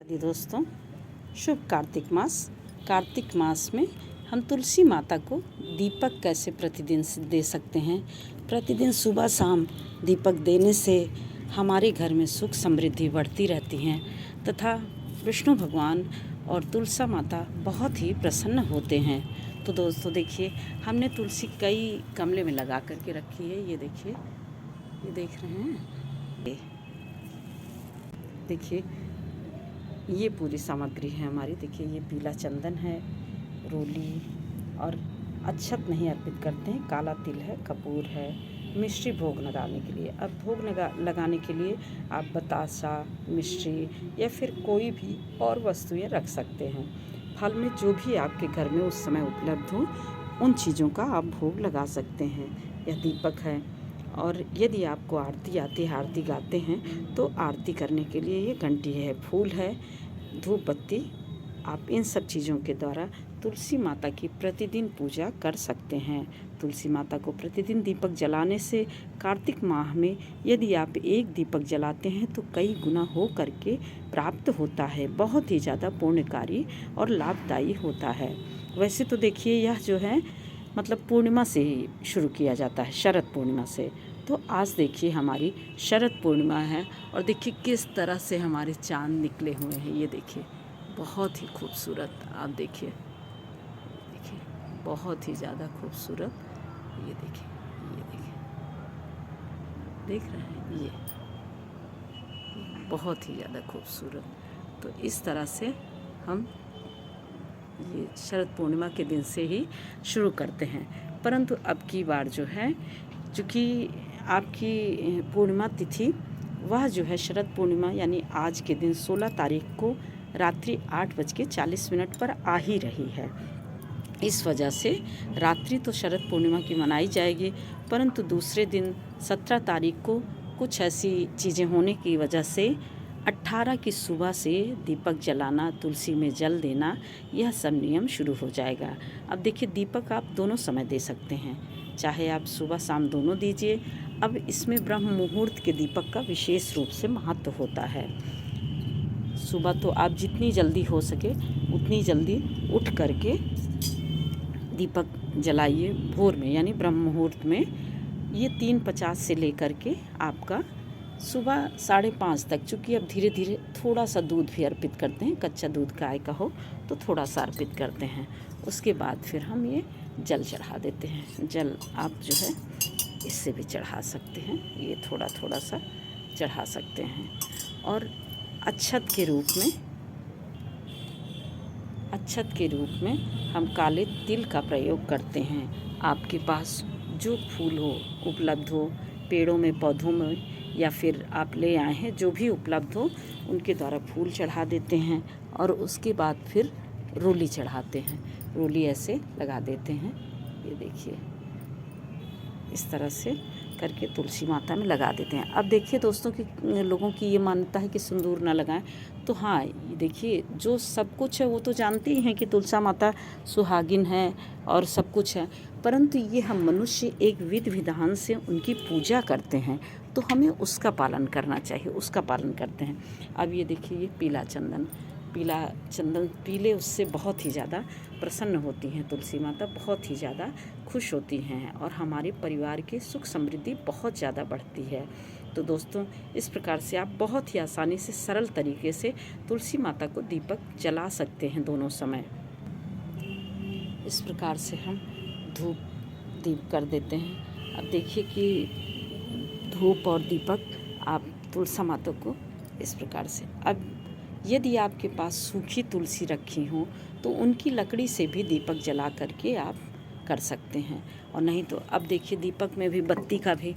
यदि दोस्तों, शुभ कार्तिक मास में हम तुलसी माता को दीपक कैसे प्रतिदिन से दे सकते हैं। प्रतिदिन सुबह शाम दीपक देने से हमारे घर में सुख समृद्धि बढ़ती रहती हैं तथा विष्णु भगवान और तुलसी माता बहुत ही प्रसन्न होते हैं। तो दोस्तों देखिए, हमने तुलसी कई गमले में लगा करके रखी है। ये देखिए, ये देख रहे हैं, देखिए ये पूरी सामग्री है हमारी। देखिए ये पीला चंदन है, रोली और अक्षत नहीं अर्पित करते हैं, काला तिल है, कपूर है, मिश्री भोग लगाने के लिए। अब भोग लगाने के लिए आप बतासा, मिश्री या फिर कोई भी और वस्तुएं रख सकते हैं। फल में जो भी आपके घर में उस समय उपलब्ध हो उन चीज़ों का आप भोग लगा सकते हैं। यह दीपक है। और यदि आपको आरती आती है, आरती गाते हैं, तो आरती करने के लिए ये घंटी है, फूल है, धूप बत्ती, आप इन सब चीज़ों के द्वारा तुलसी माता की प्रतिदिन पूजा कर सकते हैं। तुलसी माता को प्रतिदिन दीपक जलाने से कार्तिक माह में यदि आप एक दीपक जलाते हैं तो कई गुना हो करके प्राप्त होता है। बहुत ही ज़्यादा पुण्यकारी और लाभदायी होता है। वैसे तो देखिए, यह जो है मतलब पूर्णिमा से ही शुरू किया जाता है, शरद पूर्णिमा से। तो आज देखिए हमारी शरद पूर्णिमा है और देखिए किस तरह से हमारे चाँद निकले हुए हैं। ये देखिए बहुत ही खूबसूरत, आप देखिए, देखिए बहुत ही ज़्यादा खूबसूरत। ये देखिए, ये देखिए, देख रहे हैं, ये बहुत ही ज़्यादा खूबसूरत। तो इस तरह से हम ये शरद पूर्णिमा के दिन से ही शुरू करते हैं। परंतु अब की बार जो है, चूँकि आपकी पूर्णिमा तिथि वह जो है शरद पूर्णिमा यानी आज के दिन 16 तारीख को रात्रि 8:40 पर आ ही रही है। इस वजह से रात्रि तो शरद पूर्णिमा की मनाई जाएगी, परंतु दूसरे दिन 17 तारीख को कुछ ऐसी चीज़ें होने की वजह से 18 की सुबह से दीपक जलाना, तुलसी में जल देना, यह सब नियम शुरू हो जाएगा। अब देखिए, दीपक आप दोनों समय दे सकते हैं, चाहे आप सुबह शाम दोनों दीजिए। अब इसमें ब्रह्म मुहूर्त के दीपक का विशेष रूप से महत्व होता है। सुबह तो आप जितनी जल्दी हो सके उतनी जल्दी उठ करके दीपक जलाइए। भोर में यानी ब्रह्म मुहूर्त में ये 3:50 से लेकर के आपका सुबह 5:30 तक। चूँकि अब धीरे धीरे थोड़ा सा दूध भी अर्पित करते हैं, कच्चा दूध गाय का हो तो थोड़ा सा अर्पित करते हैं। उसके बाद फिर हम ये जल चढ़ा देते हैं। जल आप जो है इससे भी चढ़ा सकते हैं, ये थोड़ा थोड़ा सा चढ़ा सकते हैं। और अक्षत के रूप में हम काले तिल का प्रयोग करते हैं। आपके पास जो फूल हो, उपलब्ध हो, पेड़ों में, पौधों में, या फिर आप ले आए हैं, जो भी उपलब्ध हो उनके द्वारा फूल चढ़ा देते हैं। और उसके बाद फिर रोली चढ़ाते हैं, रोली ऐसे लगा देते हैं। ये देखिए, इस तरह से करके तुलसी माता में लगा देते हैं। अब देखिए दोस्तों, कि लोगों की ये मान्यता है कि सिंदूर ना लगाएं, तो हाँ, ये देखिए जो सब कुछ है वो तो जानते ही हैं कि तुलसी माता सुहागिन है और सब कुछ है, परंतु ये हम मनुष्य एक विधि विधान से उनकी पूजा करते हैं, तो हमें उसका पालन करना चाहिए, उसका पालन करते हैं। अब ये देखिए, ये पीला चंदन, पीले उससे बहुत ही ज़्यादा प्रसन्न होती हैं तुलसी माता, बहुत ही ज़्यादा खुश होती हैं और हमारे परिवार की सुख समृद्धि बहुत ज़्यादा बढ़ती है। तो दोस्तों, इस प्रकार से आप बहुत ही आसानी से, सरल तरीके से तुलसी माता को दीपक जला सकते हैं दोनों समय। इस प्रकार से हम धूप दीप कर देते हैं। अब देखिए कि धूप और दीपक आप तुलसी माता को इस प्रकार से। अब यदि आपके पास सूखी तुलसी रखी हो तो उनकी लकड़ी से भी दीपक जला करके आप कर सकते हैं। और नहीं तो अब देखिए, दीपक में भी, बत्ती का भी,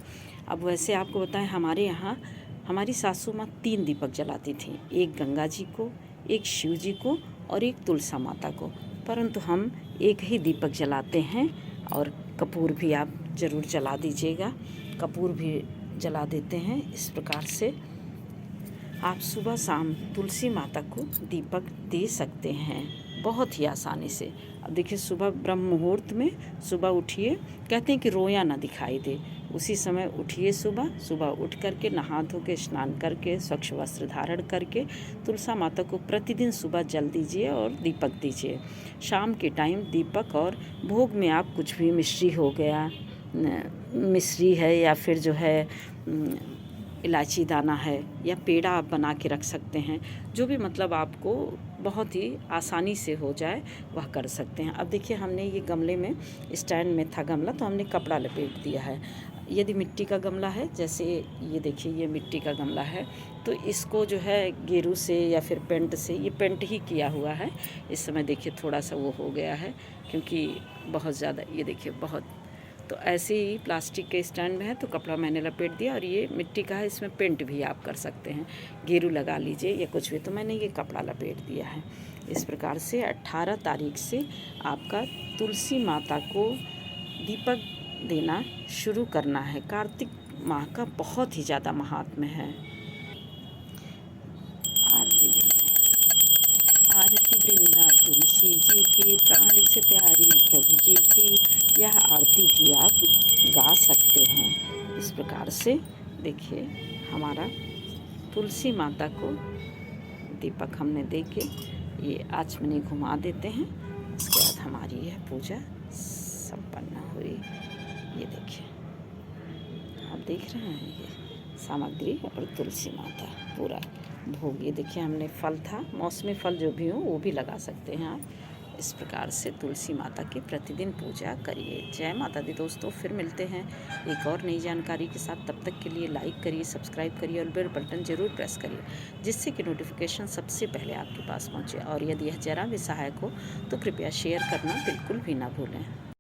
अब वैसे आपको बताएं, हमारे यहाँ हमारी सासू माँ 3 दीपक जलाती थी, एक गंगा जी को, एक शिव जी को और एक तुलसी माता को, परंतु हम एक ही दीपक जलाते हैं। और कपूर भी आप ज़रूर जला दीजिएगा, कपूर भी जला देते हैं। इस प्रकार से आप सुबह शाम तुलसी माता को दीपक दे सकते हैं बहुत ही आसानी से। अब देखिए, सुबह ब्रह्म मुहूर्त में सुबह उठिए, कहते हैं कि रोया ना दिखाई दे, उसी समय उठिए, सुबह सुबह उठ करके नहा धो के स्नान करके स्वच्छ वस्त्र धारण करके तुलसा माता को प्रतिदिन सुबह जल दीजिए और दीपक दीजिए। शाम के टाइम दीपक और भोग में आप कुछ भी मिश्री हो गया, मिश्री है या फिर जो है इलायची दाना है या पेड़ा आप बना के रख सकते हैं। जो भी मतलब आपको बहुत ही आसानी से हो जाए वह कर सकते हैं। अब देखिए हमने ये गमले में, स्टैंड में था गमला तो हमने कपड़ा लपेट दिया है। यदि मिट्टी का गमला है, जैसे ये देखिए ये मिट्टी का गमला है, तो इसको जो है गेरू से या फिर पेंट से, ये पेंट ही किया हुआ है। इस समय देखिए थोड़ा सा वो हो गया है क्योंकि बहुत ज़्यादा, ये देखिए बहुत, तो ऐसे ही प्लास्टिक के स्टैंड में है तो कपड़ा मैंने लपेट दिया। और ये मिट्टी का है, इसमें पेंट भी आप कर सकते हैं, गेरू लगा लीजिए या कुछ भी। तो मैंने ये कपड़ा लपेट दिया है। इस प्रकार से 18 तारीख से आपका तुलसी माता को दीपक देना शुरू करना है। कार्तिक माह का बहुत ही ज़्यादा महात्म्य है। आरती दें। आरती वृंदा तुलसी जी की, प्राण से प्यारी प्रभु जी की, यह आरती भी आप गा सकते हैं। इस प्रकार से देखिए हमारा तुलसी माता को दीपक हमने दे के ये आचमनी घुमा देते हैं। इसके बाद हमारी यह पूजा संपन्न हुई। ये देखिए आप देख रहे हैं, ये सामग्री और तुलसी माता पूरा भोग। ये देखिए हमने फल था, मौसमी फल जो भी हो वो भी लगा सकते हैं आप। इस प्रकार से तुलसी माता की प्रतिदिन पूजा करिए। जय माता दी दोस्तों, फिर मिलते हैं एक और नई जानकारी के साथ। तब तक के लिए लाइक करिए, सब्सक्राइब करिए और बेल बटन ज़रूर प्रेस करिए, जिससे कि नोटिफिकेशन सबसे पहले आपके पास पहुंचे। और यदि यह जरा भी सहायक हो तो कृपया शेयर करना बिल्कुल भी ना भूलें।